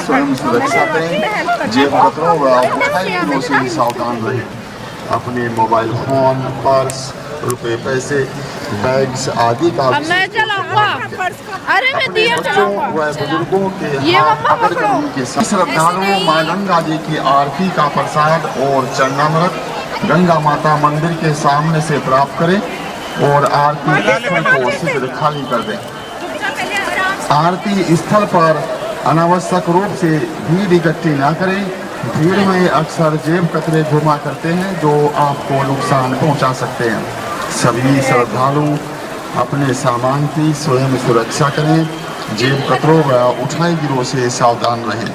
स्वयं सुरक्षा करें, जेब कतरों व उठाई से सावधान रहें। अपने मोबाइल फोन, पर्स, रुपए पैसे, बैग्स आदि का बच्चों व बुजुर्गों के हाथ पकड़कर के श्रद्धालुओं मां गंगा जी की आरती का प्रसाद और चरणामृत गंगा माता मंदिर के सामने से प्राप्त करें और आरती स्थल को शीघ्र खाली कर दें। आरती स्थल पर अनावश्यक रूप से भीड़ इकट्ठी न करें। भीड़ में अक्सर जेब कतरे घुमा करते हैं जो आपको नुकसान पहुंचा सकते हैं। सभी श्रद्धालु अपने सामान की स्वयं सुरक्षा करें, जेब कतरों व उठाई गिरोह से सावधान रहें।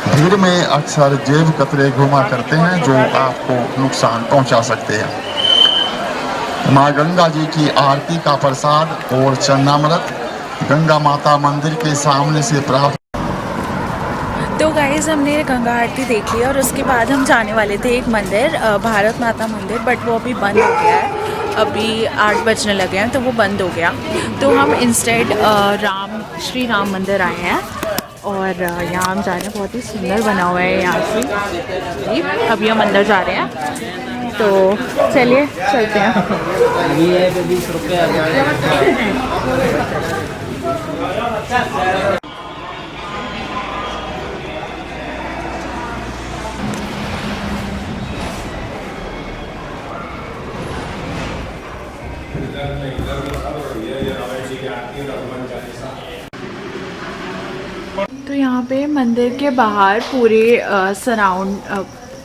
भीड़ में अक्सर जेब कतरे घुमा करते हैं जो आपको नुकसान पहुंचा सकते हैं। माँ गंगा जी की आरती का प्रसाद और चरणामृत गंगा माता मंदिर के सामने से प्राप्त। तो गाइस हमने गंगा आरती देख ली और उसके बाद हम जाने वाले थे एक मंदिर, भारत माता मंदिर, बट वो अभी बंद हो गया है। अभी 8 बजने लगे हैं तो वो बंद हो गया। तो हम इंस्टेड श्री राम मंदिर आए हैं और यहाँ हम जा रहे हैं। बहुत ही सुंदर बना हुआ है यहाँ से। अभी हम अंदर जा रहे हैं तो चलिए चलते हैं। तो यहाँ पे मंदिर के बाहर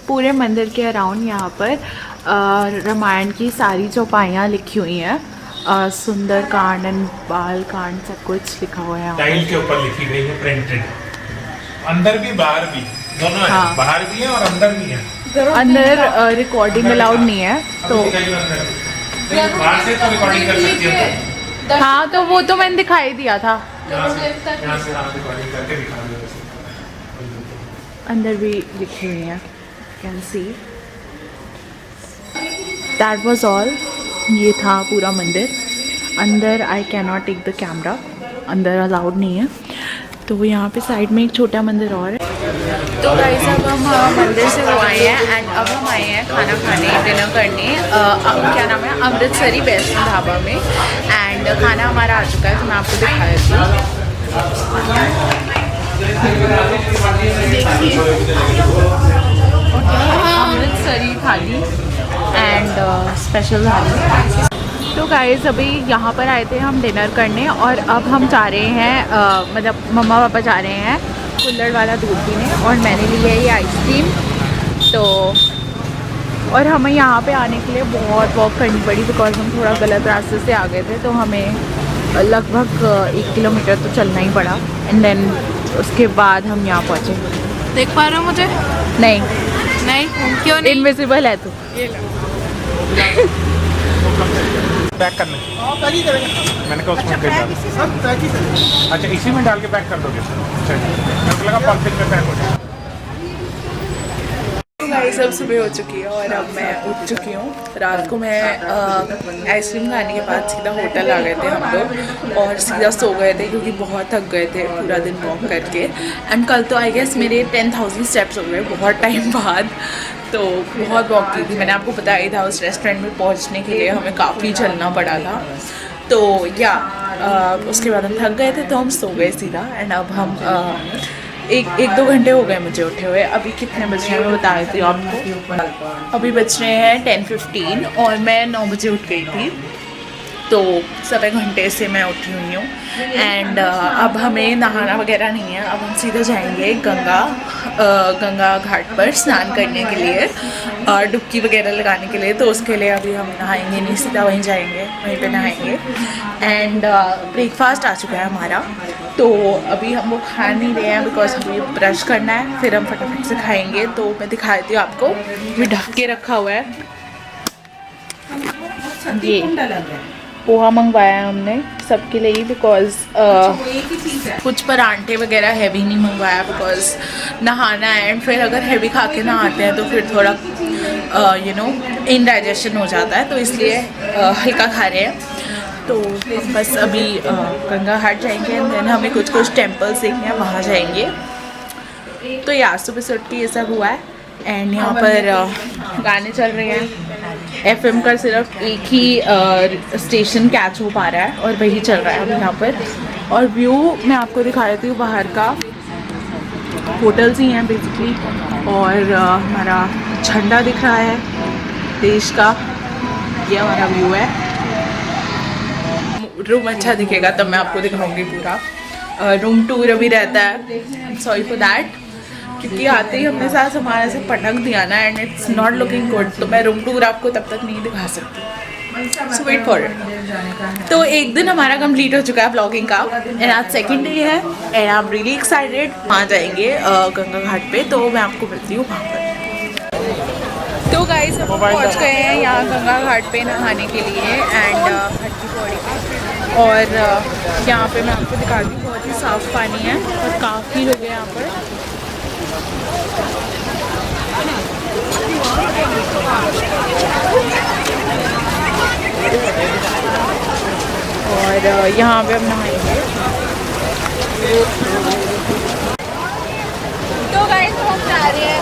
पूरे मंदिर के अराउंड यहाँ पर रामायण की सारी चौपाइयाँ लिखी हुई हैं। सुंदर कांड एंड बाल कांड सब कुछ लिखा हुआ है। टाइल के ऊपर लिखी गई है, प्रिंटेड। अंदर भी बाहर भी दोनों है। बाहर भी है और अंदर भी है। अंदर रिकॉर्डिंग अलाउड नहीं है तो बाहर से तो रिकॉर्डिंग कर सकती है। हाँ तो वो तो मैंने दिखाई दिया था। यहाँ से आप रिकॉर्डिंग करके दिखा दो। अंदर भी लिखी हुई है, can see. That was all. ये था पूरा मंदिर। अंदर I can not take the camera, अंदर अलाउड नहीं है। तो यहाँ पे साइड में एक छोटा मंदिर और है। तो गाइस अब हम मंदिर से वो आए हैं एंड अब हम आए हैं खाना खाने, डिनर करने। क्या नाम है, अमृतसरी वैष्णो ढाबा में। एंड खाना हमारा आ चुका है तो मैं आपको दिखा देती हूँ। देखिए अमृतसरी थाली एंड स्पेशल थाली। तो गाइस अभी यहाँ पर आए थे हम डिनर करने और अब हम जा रहे हैं मतलब मम्मा पापा जा रहे हैं कुल्हड़ वाला दूध पीने और मैंने ली है ये आइसक्रीम। तो और हमें यहाँ पे आने के लिए बहुत वॉक करनी पड़ी बिकॉज हम थोड़ा गलत रास्ते से आ गए थे। तो हमें लगभग 1 किलोमीटर तो चलना ही पड़ा एंड देन उसके बाद हम यहाँ पहुँचे। देख पा रहे हो मुझे? नहीं नहीं, क्यों नहीं? इनविजिबल है तू। पैक करने मैंने कहा उसमें अच्छा इसी में डाल के पैक कर दोगे? मेरे को लगा पॉलिथीन में पैक हो जाए। गाइस अब सुबह हो चुकी है और अब मैं उठ चुकी हूँ। रात को मैं आइसक्रीम खाने के बाद सीधा होटल आ गए थे हम लोग और सीधा सो गए थे क्योंकि बहुत थक गए थे पूरा दिन वॉक करके। एंड कल तो आई गेस मेरे 10,000 स्टेप्स हो गए बहुत टाइम बाद। तो बहुत वॉक की थी, मैंने आपको बताया था। उस रेस्टोरेंट में पहुँचने के लिए हमें काफ़ी चलना पड़ा था। तो या उसके बाद हम थक गए थे तो हम सो गए सीधा। एंड अब हम एक 2 घंटे हो गए मुझे उठे हुए। अभी कितने बज रहे हैं मैं बता देती हूँ आपको। अभी बज रहे हैं 10:15 और मैं 9 बजे उठ गई थी। तो सवा घंटे से मैं उठी हुई हूँ एंड अब हमें नहाना वगैरह नहीं है। अब हम सीधे जाएंगे गंगा घाट पर स्नान करने के लिए और डुबकी वगैरह लगाने के लिए। तो उसके लिए अभी हम नहाएंगे नहीं, सीधा वहीं जाएंगे, वहीं पे नहाएंगे। एंड ब्रेकफास्ट आ चुका है हमारा, तो अभी हम वो खा नहीं रहे हैं बिकॉज हमें ब्रश करना है, फिर हम फटाफट से खाएंगे। तो मैं दिखा देती हूँ आपको, ये ढक के रखा हुआ है। ये पोहा मंगवाया है हमने सबके लिए बिकॉज कुछ परांठे वगैरह हैवी नहीं मंगवाया बिकॉज नहाना है एंड फिर अगर हैवी खा के नहाते हैं तो फिर थोड़ा इनडाइजेशन हो जाता है, तो इसलिए हल्का खा रहे हैं। तो बस अभी गंगा घाट जाएंगे एंड देन हमें कुछ टेम्पल्स देखने हैं, वहाँ जाएंगे। तो यार सुबह से उठ के ये सब हुआ है एंड यहाँ पर गाने चल रहे हैं। FM का सिर्फ एक ही स्टेशन कैच हो पा रहा है और वही चल रहा है अभी यहाँ पर। और व्यू मैं आपको दिखा देती हूँ बाहर का, होटल्स ही हैं बेसिकली, और हमारा झंडा दिख रहा है देश का। ये हमारा व्यू है। रूम अच्छा दिखेगा तब मैं आपको दिखाऊंगी पूरा। रूम टूर अभी रहता है, सॉरी फॉर दैट, क्योंकि आते ही अपने साथ हमारे से पटक दिया ना and it's not looking good, तो मैं रूम टूर आपको तब तक नहीं दिखा सकती। सो वेट फॉर इट। तो एक दिन हमारा कंप्लीट हो चुका है ब्लॉगिंग का एंड आज सेकंड डे है and I am really excited. वहाँ जाएंगे गंगा घाट पे, तो मैं आपको मिलती हूँ वहाँ पर। तो गाइस हम पहुँच गए हैं यहाँ गंगा घाट पे नहाने के लिए एंड घाट की पौड़ी पे, और यहाँ पे मैं आपको दिखाती हूँ बहुत ही साफ़ पानी है और काफ़ी लोग हैं यहाँ पर। और यहाँ पे हम नहाएंगे। तो गाइस हम जा रहे हैं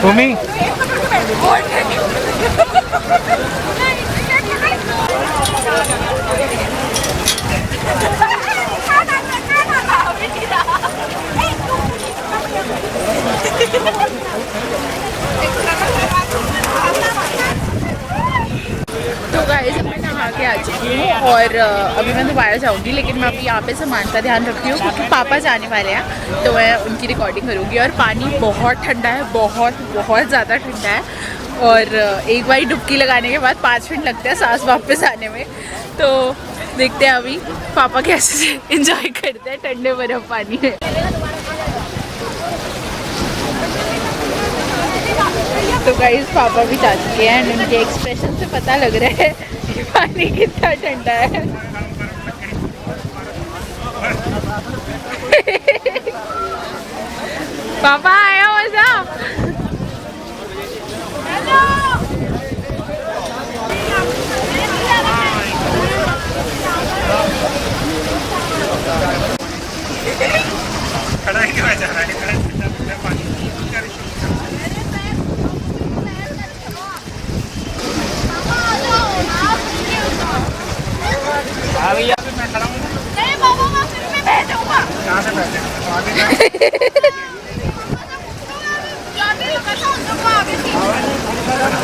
भूमि तो गाइस मैं नहा के आ चुकी हूँ और अभी मैं दोबारा जाऊँगी, लेकिन मैं अभी यहाँ पे सामान का ध्यान रखती हूँ क्योंकि पापा जाने वाले हैं, तो मैं उनकी रिकॉर्डिंग करूँगी। और पानी बहुत ठंडा है, बहुत ज़्यादा ठंडा है, और एक बार डुबकी लगाने के बाद 5 मिनट लगते हैं सांस वापस आने में। तो देखते हैं अभी पापा कैसे एंजॉय करते हैं ठंडे बर्फ पानी में। तो गाइस पापा भी जा चुके हैं एंड उनके एक्सप्रेशन से पता लग रहा है कि पानी कितना ठंडा है। पापा आया मजा।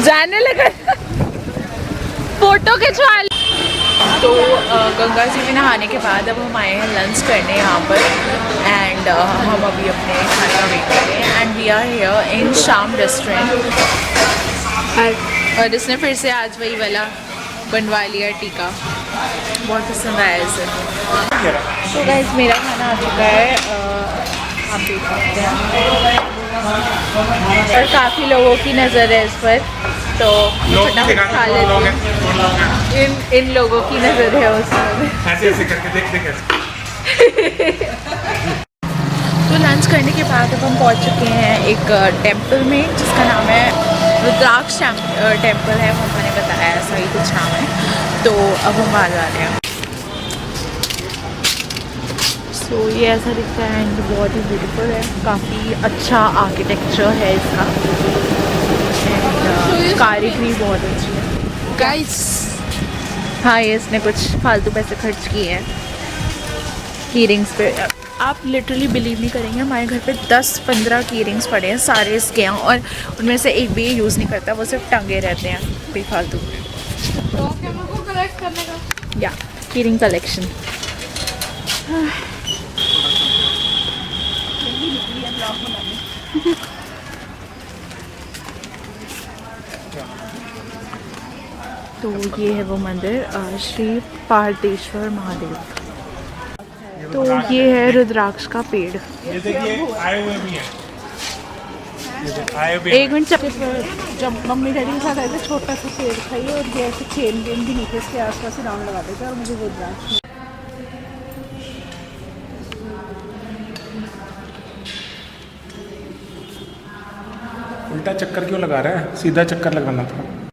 जाने लगा फोटो खिंचवा। तो गंगा जी में नहाने के बाद अब हम आए हैं लंच करने यहाँ पर एंड हम अभी अपने खाने का वेट कर रहे हैं and we are here in Shaam restaurant. और इसने फिर से आज वही वाला बनवा लिया टीका, बहुत पसंद आया इसे। तो गाइस मेरा खाना आ चुका है, आप देख सकते हैं और काफ़ी लोगों की नज़र है इस पर, तो फटाफट खा लेते हैं। इन लोगों की नज़र है उसमें। ऐसे ऐसे करके देख देख ऐसे। तो लंच करने के बाद अब हम पहुंच चुके हैं एक टेंपल में जिसका नाम है रुद्राक्ष टेंपल है, मम्मा ने बताया ऐसा ही कुछ नाम है। तो अब हम बाहर जा रहे हैं। सो ये ऐसा दिखता है एंड बहुत ही ब्यूटीफुल है, काफ़ी अच्छा आर्किटेक्चर है इसका एंड कारीगरी बहुत अच्छी है गाइस। हाँ ये इसने कुछ फालतू पैसे खर्च किए हैं ईयरिंग्स पे। आप लिटरली बिलीव नहीं करेंगे, हमारे घर पे 10-15 की रिंग्स पड़े हैं, सारे इसके हैं और उनमें से एक भी यूज़ नहीं करता, वो सिर्फ टंगे रहते हैं बेफालतू। तो को कलेक्ट करने का या की रिंग कलेक्शन। तो ये है वो मंदिर श्री पार्थेश्वर महादेव। तो ये है रुद्राक्ष का पेड़। ये देखिए आए हुए भी हैं, ये देखिए, आए भी एक मिनट जब मम्मी डैडी के साथ आए थे छोटा सा पेड़ था ये, और ये ऐसे चेन वेन भी नहीं थे, इसके आसपास ही राउंड लगाते थे और मुझे वो रुद्राक्ष उल्टा चक्कर क्यों लगा रहा है, सीधा चक्कर लगाना था।